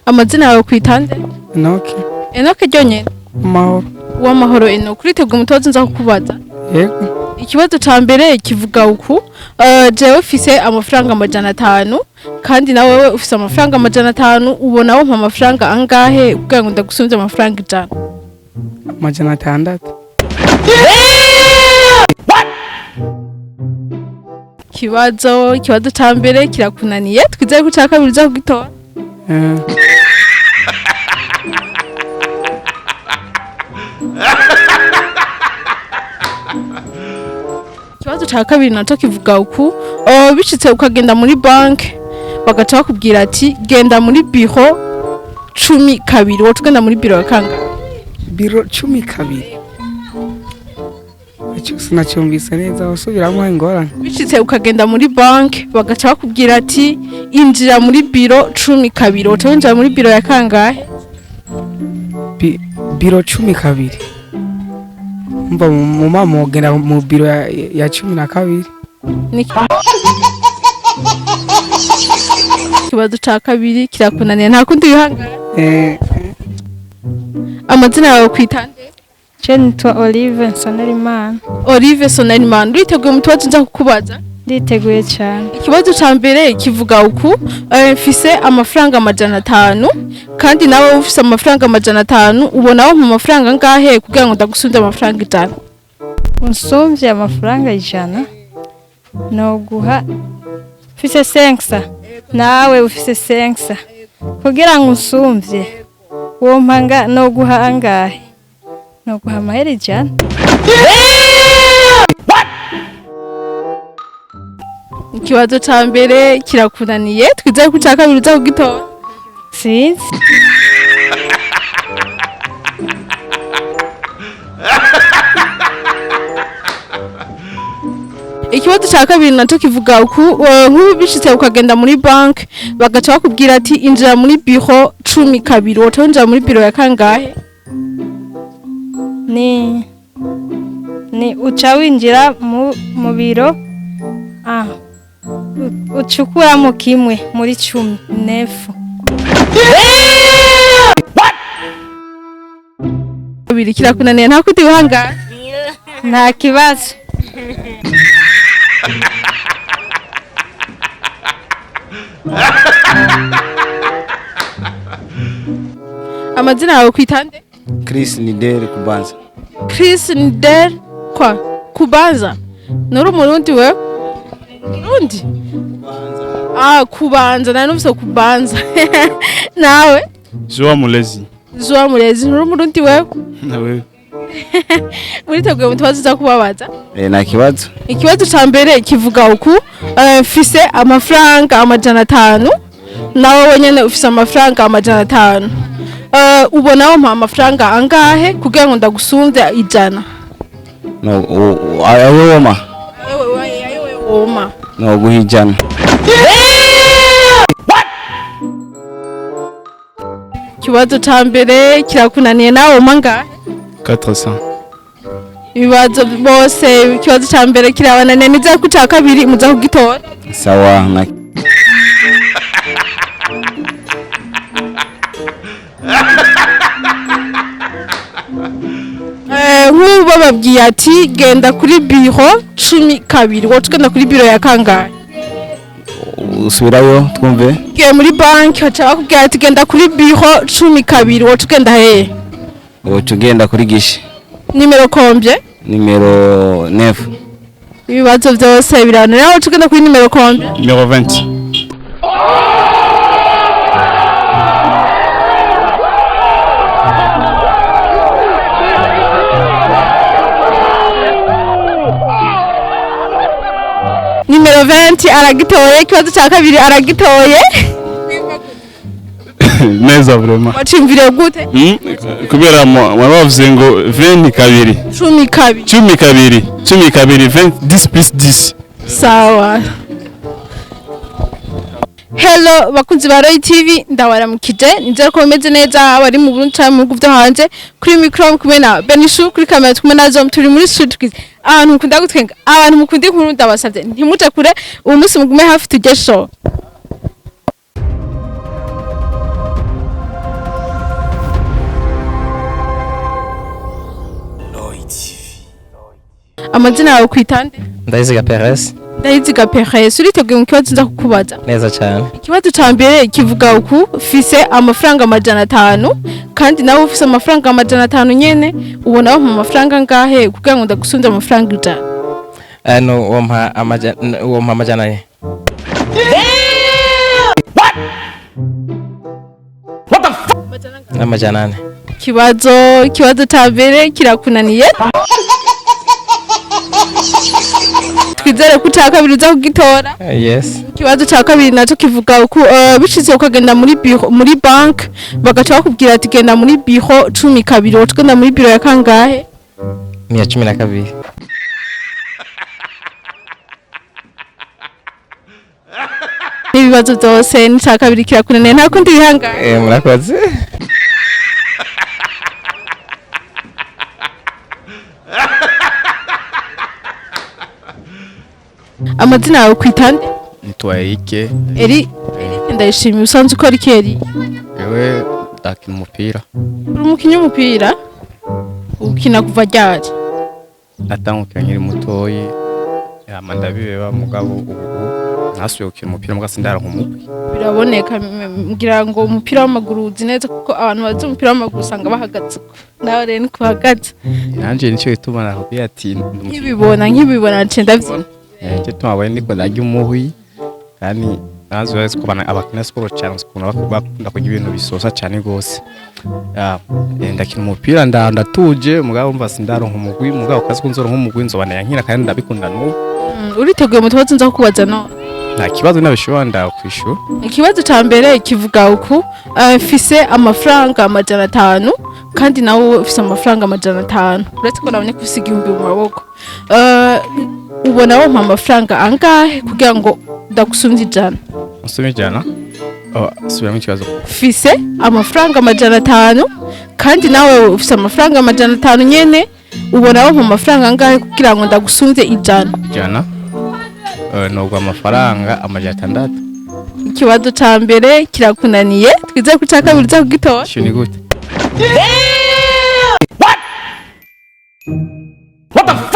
Amazina yawe kwitande? Enoke. Enoke ryonyene? Mahoro. Uwamahoro Enoke. Uritegura umutoza nza kukubaza? Yego. Ikibazo ca mbere kivuga uku, jewe ufise amafaranga 500 kandi nawe ufise amafaranga 500 ubona wo mpa amafaranga angahe kugira ngo ndagusumvye amafaranga 100? 600. Ikibazo ca mbere kirakunaniye, twizeye ko ca kabiri uza kugitora. Ikibazo ca kabiri naco kivuga uku, bishitse ukagenda muri banke bagaca bakubwira ati genda muri biro 12 wowe tugenda muri biro yakanga. Biro 12. Icyo sinacyumvise neza usubiramo ingorane. Bishitse ukagenda muri banke bagaca bakubwira ati injira muri biro 12 wowe tugenda muri biro yakangahe? Biro 12. Mba mu mama ogenda mu biro ya 12. Ikibazo ca kabiri kirakunaniye nta kundi wihangara. Amazina yawe kwitande? Je nitwa Olive Sonerimana. Olive Sonerimana, uriteguye umutoza nza kukubaza? Nditeguye cyane. Ikibazo ca mbere kivuga uku, mfise amafaranga 500 kandi nawe ufise amafaranga 500 ubona wo mu mafaranga ngahe kugira ngo ndagusumvye amafaranga 100? Unsumvye amafaranga 100 no guha ufise 5 nawe ufise 5 kugira ngo unsumvye wo mpanga no guha angahe? No guha amahera 100. Ikibazo ca mbere kirakunaniye, twizeye ko ca kabiri uza kugitora. Sinzi. Ikibazo ca kabiri naco kivuga uku, nk'ubu bishitse ukagenda muri banke bagaca bakubwira ati injira muri biro 12 wowe tugenda muri biro yakangahe? Ni uca winjira mu biro ucukuramo kimwe muri 19. Kabiri kirakunaniye nta kundi wihangara. Nta kibazo. Amazina yawe kwitande? Chris Nidere Kubanza. Chris Nidere kwa Kubanza? Nuri umurundi we? Murundi? Kubanza nari numvise Kubanza. Nawe? Joa Mulezi. Joa Mulezi, nuri umurundi we? Nawe. Uriteguye umutoza uza kubabaza? Na kibazo. Ikibazo ca mbere kivuga uku, mfise amafaranga 500 nawe wenyene ufise amafaranga 500. Ubona wo mpa amafaranga angahe kugira ngo ndagusumvye 100? No, ayo woma. Woma. No guha 100. Ikibazo ca mbere kirakunaniye nawe woma ngahe? 400. Ibibazo bose ikibazo ca mbere kirabananiye niza ku ca kabiri muza kugitora. Sawa na nk'ubu bababwiye ati genda kuri biro 12 wowe tugenda kuri biro yakangahe? usubirayo twumve. Gihe muri banki haca bakubwira ati genda kuri biro 12 wowe tugenda hehe? Wowe tugenda kuri gihe. Nimero combien? Nimero 9. Ibibazo byose biranira wowe tugenda kuri nimero combien? Numero 20. Nimero 20 aragitoye, ikibazo ca kabiri aragitoye. Neza vraiment. Wacimvire gute? Kubera mwabavuze ngo 20 kabiri. 12. 12 kabiri. 12 kabiri 20 10 plus 10. Sawa. Hello bakunzi ba Roy TV ndawaramukije nizera ko bimeze neza abari mu Burundi cyangwa mu bihugu byo hanze kuri micro kumwe na Benishu kuri kamera kumwe na Zom turi muri StreetQuiz abantu mukunda gutwenga abantu mukunda inkuru ndabasavye ntimuje kure uyu munsi mugume hafi tujye show amazina yawe kwitande? Ndayiziga Perez. Ndayiziga Perez. Uriteguye mu kibazo nza kukubaza? Neza cyane. Ikibazo ca mbere kivuga uku fise amafaranga 500 kandi nawe ufise amafaranga 500 nyene ubona mu mafaranga ngahe kugira ngo ndagusunze amafaranga 100? No wampa amajana ye. What the fuck? Amajana 4. Kibazo ca mbere kirakunaniye. Twizere ko ca kabiri uza kugitora. Yes. Kibazo ca kabiri naco kivuga uko bishize ukagenda muri bank bagaca bakubwira ati genda muri biro 12 utagenda muri biro ya kangahe? 112. Ibibazo byose ni ca kabiri kirakunaniye nta kundi bihangana. Murakoze. Amazina yawe kwitande? Nitwaye Eri ndayishimiye usanzwe ukora ikeri. Yewe ndakina umupira. Uri umukinnyi w'umupira? Ukina kuva ryari? Natangukira nkiri mutoyi. Ndabibeba mugabo ubu nasubiye gukina umupira mugasi ndaronka umupira. Biraboneka ngira ngo umupira w'amaguru uzi neza kuko abantu bazi umupira w'amaguru usanga bahagaze. Nawe rero ni kuhagaze. Nanje nico bituma nakubwiye ati nkibibona nce ndavyina. Cyo tumabaye niko ndajya umuhwi kandi nazo ko abakina sport cyane bakunda kugira ibintu bisosa cyane gose. Ndakina umupira ndatuje mugabo umva sindaronka umugwi mugabo kazi kunzoro nk'umugwi nzobana yankira kandi ndabikunda n'ubu. Uriteguye mu tubazo nza kukubaza no? Nta kibazo nabishobora ndakwishura. Ikibazo ca mbere kivuga uku fise amafaranga 500 kandi nawe ufise amafaranga 500 uretse ko nabonye kufise 1000 mu maboko. Ubona wo amafaranga angahe kugira ngo ndagusunze 100? Usome 100? Subiramo ikibazo. Fise amafaranga 500 kandi nawe ufise amafaranga 500 nyene ubona wo amafaranga angahe kugira ngo ndagusunze 100? 100? Nubwo amafaranga 600. Ikibazo ca mbere kirakunaniye twize ku ca kabiri za kugitora. Shini gute? What the fuck?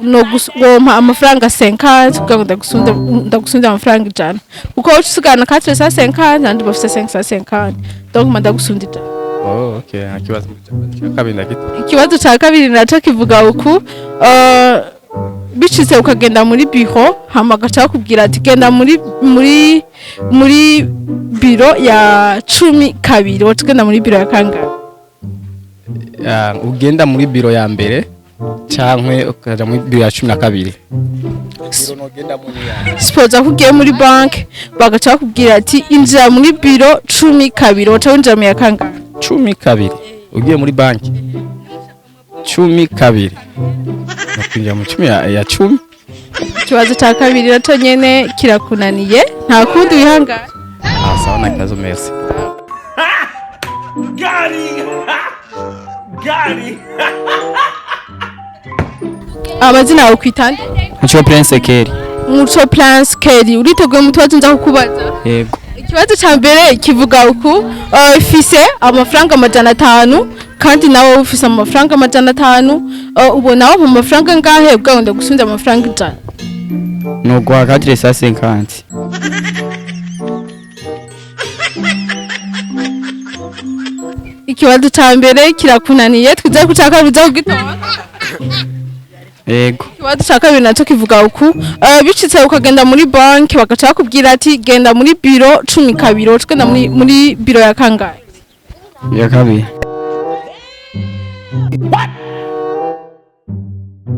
No gusoma amafaranga 50 kugira ngo ndagusunze amafaranga 100 uko usigana 450 kandi bafite 550 donc mandagusunze 100. Oh okay, kibazo kabiri ndagito. Ikibazo ca kabiri naco kivuga uku bicitse ukagenda muri biro hama gacha bakubwira ati genda muri biro ya 12 utagenda muri biro ya kangahe? Ugenda muri biro ya mbere cyangwa ukaja muri biro ya 12. Suppose kugiye muri bank bagacha bakubwira ati injira muri biro 12 utawinjira mu ya kangahe? 12. Ugiye muri banki 12 nakwinjira mu 10 ya 10. Ikibazo ca kabiri naco nyene kirakunaniye nta kundi wihangana. Sawa na kazo merci. Gari. Amazina yawe kwitande? Muco Prince Kelly. Muco Prince Kelly uriteguye mu tubazo nza kukubaza? Yego. Ikibazo ca mbere kivuga uku fise amafaranga 500 kandi nawe ufise amafaranga 500 ubona wo mu mafaranga ngahe bwawe ndagusunze amafaranga 100? Nuko 450. Ikibazo ca mbere kirakunaniye twize ku ca kabiri za kugitora. Yego. Ikibazo ca kabiri naco kivuga uku bicitse ukagenda muri bank bagaca bakubwira ati genda muri biro 12 utagenda muri biro ya kangahe? Ya kabiri.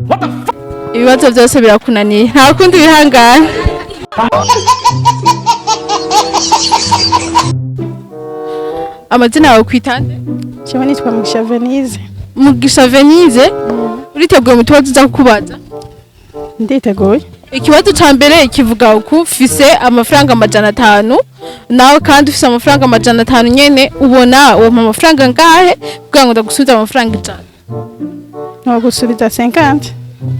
What the fuck? Ibibazo byose birakunaniye nta kundi bihangana. Amazina yawe kwitande? Cyo nitwa Mugisha Venise. Mugisha Venise uriteguye mu tubazo za kukubaza? Nditeguye. Ikibazo ca mbere kivuga uku fise amafaranga 500 nawe kandi ufise amafaranga 500 nyene ubona wo mu mafaranga ngahe kugira ngo ndagusubiza amafaranga 100? No gusubiza 50.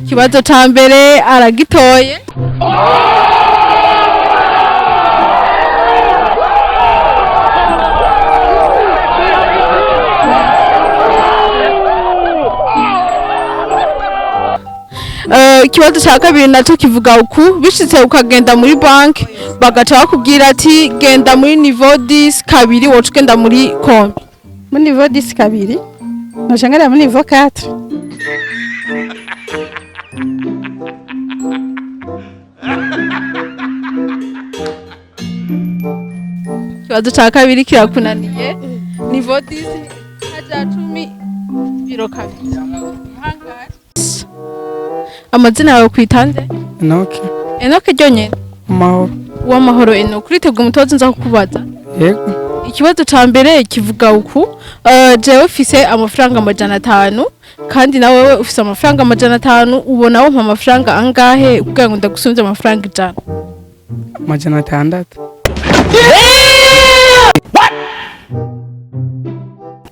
Ikibazo ca mbere aragitoye. ikibazo cya kabiri nacyo kivuga uku bishitse ukagenda muri banki bagaca bakubwira ati genda muri niveau 10 kabiri woca ugenda muri kombi. Muri niveau 10 kabiri noshangara muri niveau 4. Ikibazo cya kabiri kirakunaniye niveau 10 haja 10 biro kabiri. Amazina yawe kwitande? Enoke. Enoke ryonyene? Amahoro. Uwamahoro Enoke uriteguye umutoza nza kukubaza? Yego. Ikibazo ca mbere kivuga uku jewe ufise amafaranga 500 kandi nawe ufise amafaranga 500 ubona wo amafaranga angahe kugira ngo ndagusumvye amafaranga 100? 600.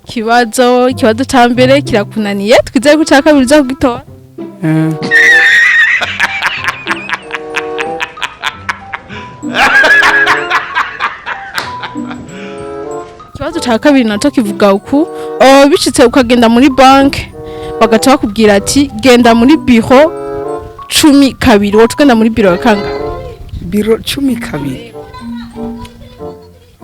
Ikibazo ca mbere kirakunaniye twizeye ko ca kabiri uza kugitora. Ikibazo cya kabiri nacyo kivuga uku bishitse ukagenda muri banki bagaca bakubwira ati genda muri biro 10 kabiri woca ugenda muri biro ya kangahe? Biro 10 kabiri.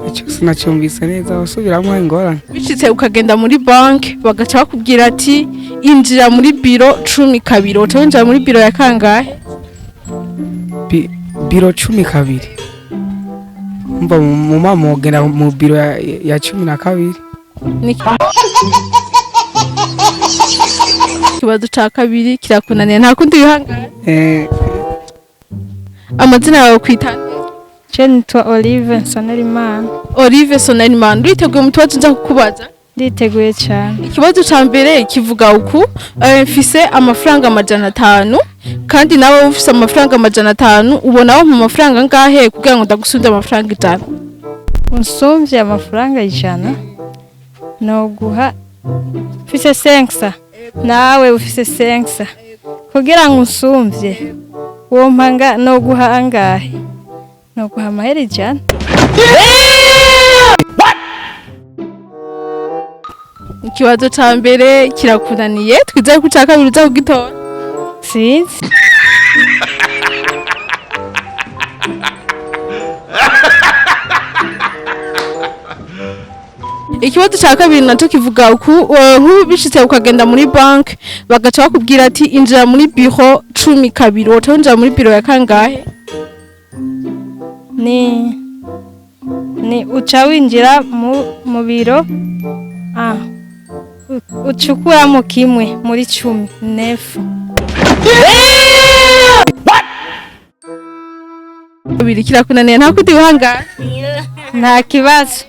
Icyo sinacyumvise neza wasubiramo ingorane. Bishitse ukagenda muri banki bagaca bakubwira ati injira muri biro 10 kabiri woca winjira muri biro ya kangahe? Biro 10 kabiri. Mba mu mama ogenda mu biro ya 12. Ikibazo cya kabiri kirakunaniye nta kundi wihangana. Amazina yawe kwitande? Je nitwa Olive Sonerimana. Olive Sonerimana uriteguye umutoza nza kukubaza? Nditeguye cyane. Ikibazo cya mbere kivuga uku mfise amafaranga 500 kandi nawe ufise amafaranga 500 ubona wo mu mafaranga ngahe kugira ngo ndagusumvye amafaranga 100? Unsumvye amafaranga 100 no guha ufise 5 nawe ufise 5 kugira ngo unsumvye wo mpanga no guha angahe? No guha amahera 100. Ikibazo cya mbere kirakunaniye twizeye ko cya kabiri uza kugitora. Sinzi. Ikibazo cya kabiri nacyo kivuga uku bishitse ukagenda muri banki bagaca bakubwira ati injira muri biro 10 kabiri woca winjira muri biro ya kangahe? Ni uca winjira mu biro uchukuramo kimwe muri 10 nefu. Kabiri kirakunaniye nta kundi wihangana. Nta kibazo.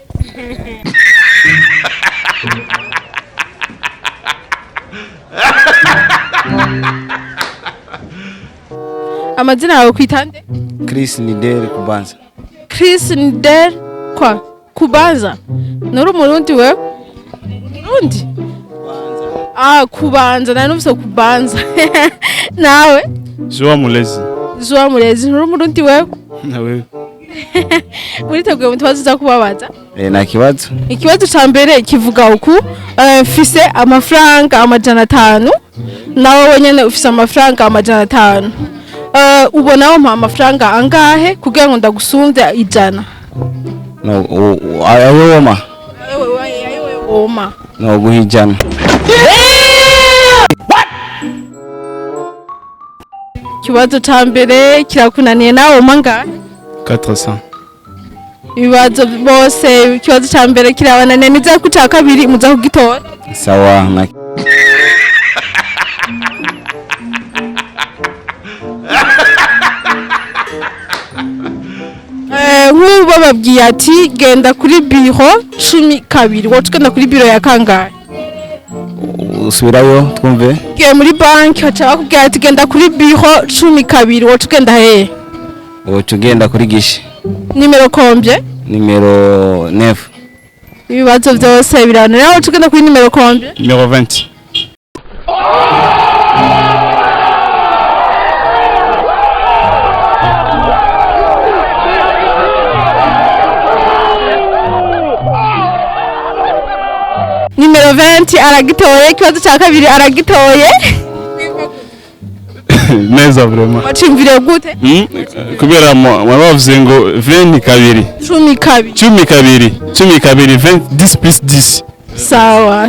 Amazina yawe kwitande? Chris Nidere kubanza. Chris Nidere kwa kubanza? Nuri umurundi wewe? Murundi? Kubanza nari numvise kubanza. Nawe? Joa Mulezi. Joa Mulezi nuri umurundi wewe? Na wewe. Uriteguye umutoza uza kubabaza? Na kibazo. Ikibazo cya mbere kivuga uku mfise amafaranga 500 nawe wenyene ufise amafaranga 500 ubona wo amafaranga angahe kugira ngo ndagusumvye 100? No ayo woma. Woma. No guha 100. Ikibazo cya mbere kirakunaniye nawe woma angahe? 400. Ibibazo bose ikibazo cya mbere kirabananiye niza ku cya kabiri muza kugitora. Sawa na nk'ubu bababwiye ati genda kuri biro 10 kabiri woca ugenda kuri biro ya kangahe? usubirayo twumve. Gihe muri banki haca bakubwira ati genda kuri biro 10 kabiri woca ugenda hehe? Woca ugenda kuri gihe. Nimero combien? Nimero 9. Ibibazo byose biranira woca ugenda kuri nimero combien? Numero 20. Nimero 20 aragitoye ikibazo cya kabiri aragitoye. neza vraiment wacimvire gute kubera mwabavuze ngo 20 kabiri 10 kabiri 10 kabiri 20 10 plus 10 sawa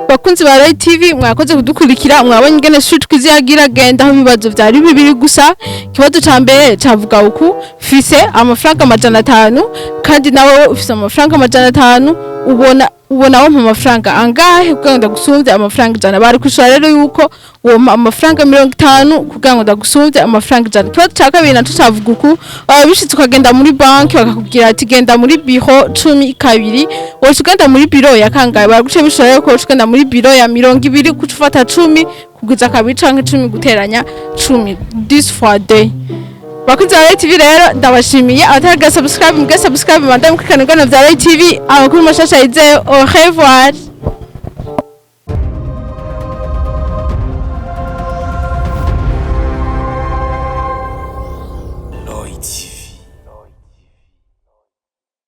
bakunzi ba Rai TV mwakoze kudukurikira mwabonye ingene StreetQuiz yagira genda aho ibibazo byari bibiri gusa kibazo ca mbere cavuga uku fise amafaranga 500 kandi nawe ufise amafaranga 500 ubona wo mu mafaranga angahe kugira ngo ndagusumvye amafaranga 100 bari kushora rero yuko uwo amafaranga 50 kugira ngo ndagusumvye amafaranga 100 kibazo ca kabiri naco cavuga uku bishitse ukagenda muri banki bakakubwira ati genda muri biro 10 kabiri wowe ugenda muri biro ya kangahe baraguce bishora yuko ugenda muri biro ya 20 kucufata 10 kuguza kabiri canke 10 guteranya 10 this for day bakunzi ba Rai TV rero ndabashimiye ataraga subscribe mugase subscribe mandam kwikanirwa na vya Rai TV amakuru mashasha yizeyo au revoir.